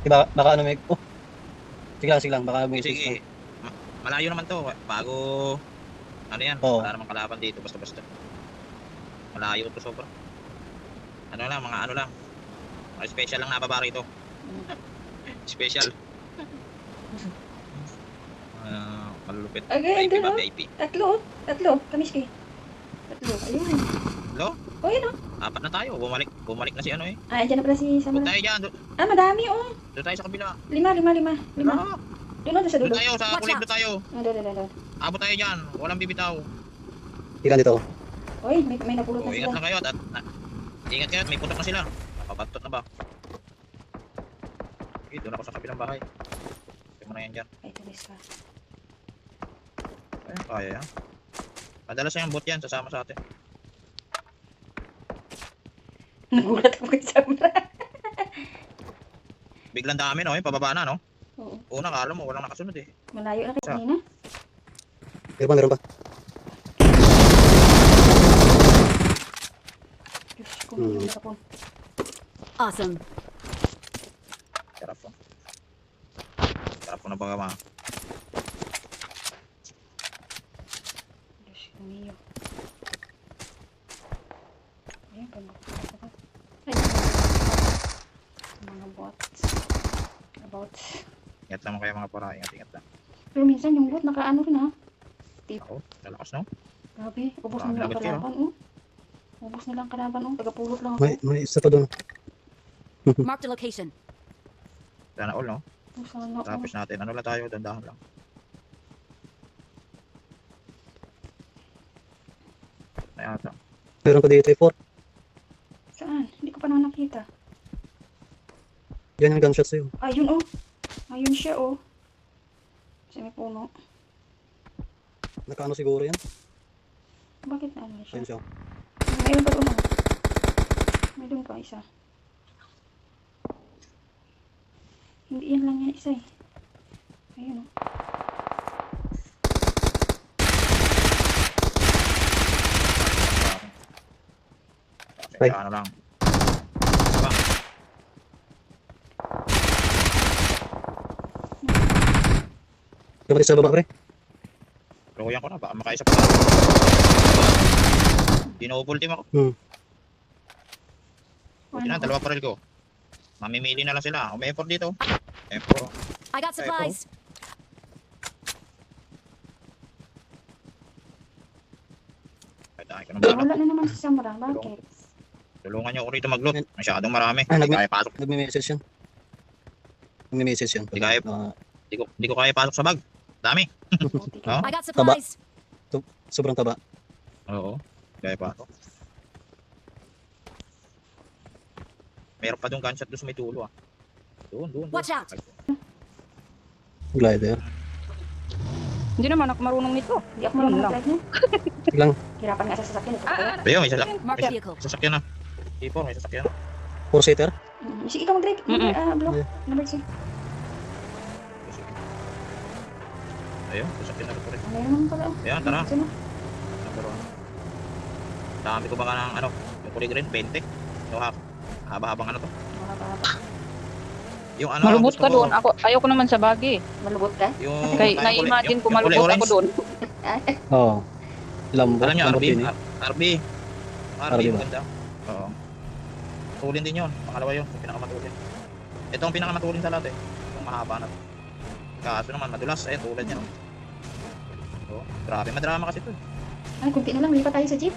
Diba, baka ano may... Oh, sige lang, baka may... Sige, malayo naman to. Bago, ano yan, Oo. wala namang kalaban dito, basta-basta. Malayo to sobra. Ano lang, mga ano lang. Mga special lang nababa rito. Special. Malulupit. Okay, VIP ba? doon, oh. VIP. Tatlo, Kamiski. Tatlo, ayun. Hello? Oh, yun oh. Apat na tayo. Bumalik na si ano eh. Ah, dyan na pala si Doon Samurai. tayo dyan. Ah, madami oh. Doon tayo sa kabila. Lima. Ah, Doon oh, sa doon dulo. tayo, sa Watch kulib out. doon tayo. Ah, doon. Abot tayo dyan. Walang bibitaw. Ilan dito? Oy, may napulot O, na ingat sila. lang kayo. Ingat kayo. May putok na sila. Nakabatot na ba? Okay, doon ako sa kabilang bahay. Ito mo na yan dyan. Ay, tulis ka. Ayun, kaya yan. Madalas yung bot yan. Sasama sa atin. Nagulat ako kay Samurai. Biglang dami no. Pababa na no. Oo. Una, kala mo walang nakasunod eh. Malayo na kayo kanina. Meron pa. Diyos ko, may ako. Awesome. Sarap po. Sarap po na baga mga. Diyos ko, niyo. Ayan, pagkakita ko. Ay, mga bots. About. Ingat naman kayo mga para. Ingat lang. Pero minsan yung bot nakaano rin ha. Ako, lalakas no. Grabe, ubos Marami nila ang agad kayo. kalaban oh. Ubos nila ang kalaban oh. Tagapulot lang ako. May isa pa doon. Marked a location. Sana all no. Oh, sana oh. Tapos natin. Ano lang tayo. Dandahan lang. Ayan ata. Meron pa dito, 4. Saan? Hindi ko pa na nakita. Yan yung gunshot sa'yo. Ayun oh. Ayun siya oh. Sa may puno. Nakaano siguro yan? Bakit na ano siya? Ayun siya. Mayroon pa doon oh. Mayroon pa isa. Hindi yan lang yan isa eh. Ayun oh. Ay. Ano lang. Dumating sa baba, pre. Lukuyan ko na. Baka makaisa pa. Dinouble team ako. Buti na, dalawa paril ko. Mamimili na lang sila. May effort dito. Effort. I got supplies. Kahit tayo ka ng Wala bala. na naman si Samurai. Bakit? Tulungan niyo ako rito mag-loot. Masyadong marami. Ah, Hindi kaya pasok. Nagme-message yan. Nagme-message yan. Hindi kaya. Hindi ko kaya pasok sa bag. Dami. Buti Oh? ka. I got supplies. Sobrang taba. Oo. Kaya pasok. Meron pa doon gunshot doon sa may tulo ah. Doon. Watch out. Glider. Hindi naman ako marunong nito. Hindi ako marunong Lang. mag-drive niya. Lang. Hirapan nga sa sasakyan. Ito kaya. Ayun, may Marked vehicle. sasakyan na. Tipo, may sasakyan. 4-seater. Sige, ikaw mag-drive. Block. Yeah. Number 6. Ayun, sasakyan na rin po rin. Ano naman pala oh. Ayan, tara. Sino? Number 1. Dami ko ba nga ng ano, yung kulay green, 20. Yung haba-habang ano to. Mahaba-haba. Yung ano, Malubot gusto ka ko, doon. Ayoko naman sa bagi. Malubot ka? Yung, Kay, yung na-imagine ko yung kulay malubot ako orange. doon. Oo. Lambo. Alam nyo, RB? Lamborghini. RB. RB ba? Maganda. Oo. Matulin din yun. Pangalawa yun. Yung pinakamatulin. Ito ang pinakamatulin sa lahat eh. Yung mahaba na to. Kaso naman madulas. Eh, tulad yan. Oh. Grabe, madrama kasi ito. Ay, kunti na lang. Lipat tayo sa jeep.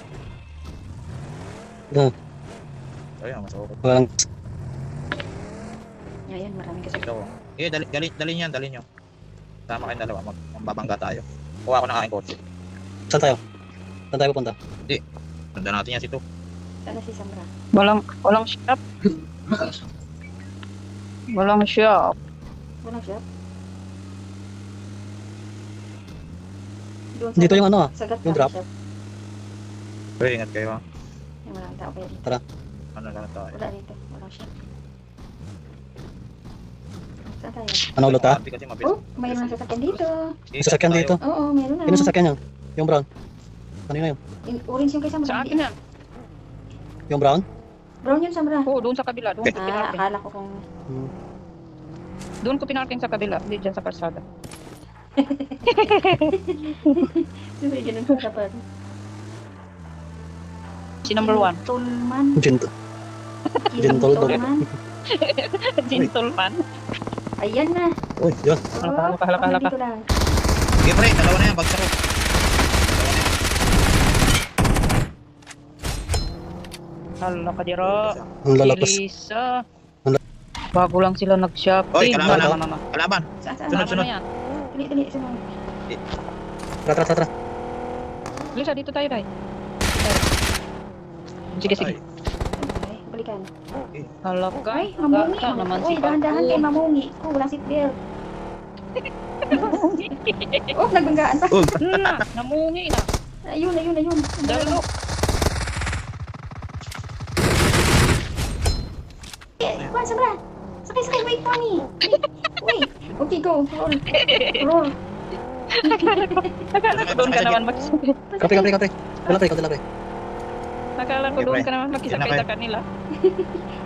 Ayun, masukot. Walang... Ayan, marami kasi. Ito. Eh, dali nyo. Sama kayong dalawa. Magbabangga tayo. Kuha ako ng aking kotse. Saan tayo? Saan tayo pupunta? Tanda natin yan si to. Sana si Samra. Walang shop. Walang shop. Walang shop. Doon Dito yung ano ah. Sagat yung na drop. shop. Pero ingat kayo ha. Yung maraming tao kaya dito. Tara. Ano lang tayo. Wala dito. Walang shop. Saan tayo? Ano ulit ah? Kasi mabilis. Oh, mayroon na sasakyan dito. Sasakyan dito. Oo, mayroon na. Yung sasakyan yan? Yung brown? Ano yun? Orange yung kay Samra. Sa hindi akin yan. Yung brown? Brown yun Samra. Oo, doon sa kabila. Doon sa Ah, kabila. akala ko kung... Doon ko pinarking sa kabila, hindi dyan sa kalsada. Sabi, ganun pa dapat. Si number 1. Gentleman. Gentle. Gentleman. Gentleman. Gentleman. Ayan na. Uy, yun. Halaka. Dito lang. Sige pre, dalawa na yan, bagsak ko. Dalawa na yan. Halaka dira. Ang lalakas. Elisa. Ang Bago lang sila nag-shopping. Oy, kalaban na. Mama. Kalaban. Saan? Sunod. Yan. Dali. Sunod. Tara. Elisa, dito tayo, Day. Sige. Ay, Ay, balikan. Halaka. Ay, mamungi. Gata naman si Uy, dahan-dahan Paco. kay mamungi. Ko, walang seatbelt. Oh, nagbanggaan pa. Namungi na. Ayun. Dalo. Kuhan, sabra. Sakay. Wait, Tony. Wait. Okay, go. Roll. Nakala ko doon ka naman makisakay. Kape. Wala pre. Nakala ko doon ka naman makisakay sa kanila.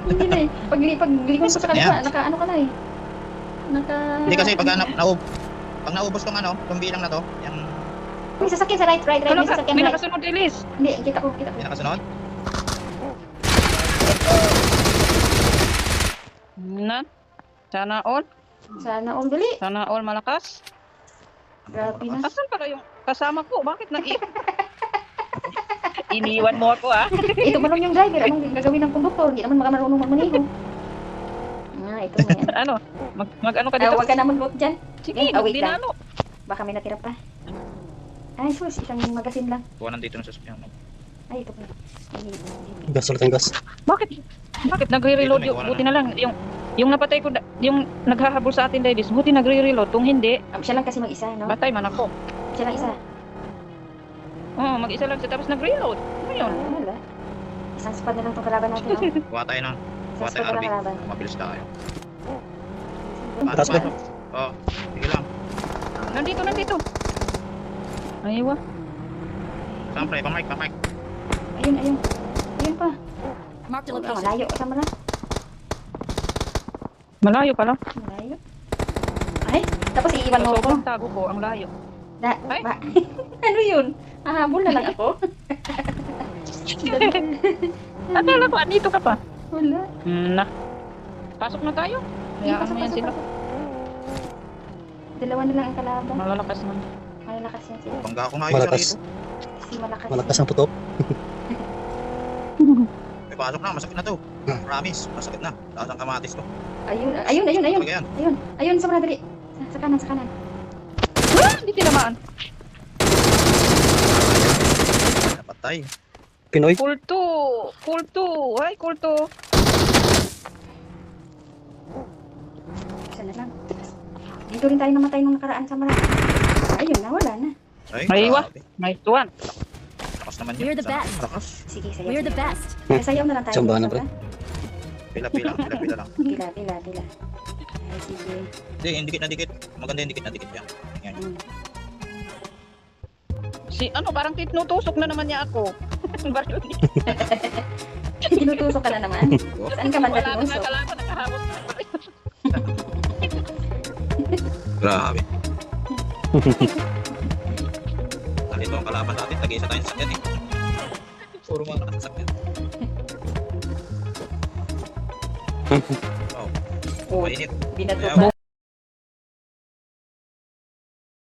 Hindi na eh. Paglingon ko sa kanila, Ayan. naka-ano ka na eh. hindi kasi pag naubos tong ano, tong bilang na to, yung May sasakyan sa right. Ano May ka? sasakyan May right. nakasunod, Elis. Hindi, kita ko. pinakasunod. Na. Sana all. Sana all dali. Sana all malakas. Grabe na. Asan pala yung kasama ko? Bakit iniwan mo ako, ah? Ito man lang yung driver. Anong gagawin ng konduktor? Hindi naman marunong magmaniho. Ito na yan. Ano? Mag-ano ka dito? Huwag ka na mag-vote dyan. Sige, Wait lang. dinalo. Baka may natira pa. Ay, sus. Isang magasin lang. Kuha nandito na sa sasakyan. Ay, ito pa. Gas ulit ang gas. Bakit nagre-reload Dito, yung may buti na lang yung napatay ko yung naghahabol sa atin, Davis. Buti nagre-reload. Kung hindi, Siya lang kasi mag-isa, no? batay man ako. Siya lang isa. Oo, mag-isa lang siya tapos nag-reload. Ano yun? Wala. Isang spot na lang itong kalaban natin, no? Kuha tayo ng Isang spot na RB. lang kalaban. Mabilis tayo. Taas ba? Oo, sige lang. Nandito. Aywa. Saan pre? Pamike. Ayun pa. Marked a Oh, location. malayo. Kasama na. Malayo pala. Malayo. Ay, tapos iiwan mo ako. Sobrang tago ko, ang layo. Ay. Ano yun? Habol na lang ako. Akala ko, andito ka pa. Wala. Na. Pasok na tayo. Hayaan mo yan sila. Dalawa na lang ang kalaban. Malalakas naman. Malalakas yan sila. Bangga ko nga yun sa Malakas. rito. Si Malakas ang putok. May pasok na, masakit na to. Promise, masakit na. Taas ang kamatis to. Ayun. Talaga yan. Ayun, sa dali. Sa kanan. Hindi tinamaan. Napatay. Pinoy. Kulto. Ay, kulto. Isa na lang. Dito rin tayo namatay nung nakaraan sa Marami. Ayun na, wala na. Ay, Aywa. grabe. Nice one. Lakas naman yun. We're the Sana- best. Lakas. Sige, sayaw. We're the best. Sayaw na lang tayo. Sambahan na, pre. Pila lang. Pila. Ay, sige. Hindi, yung dikit na dikit. Maganda yung dikit na dikit yan. Yan. Parang tinutusok na naman niya ako. Baril niya. Tinutusok ka na naman. Saan ka man Wala na natinusok? kalaban, nakahawak na. Grabe. Ito ang kalaban natin. Tag-isa tayong sakyan eh. Puro mga nakasakyan. Wow. Oh, Mainit. binato pa.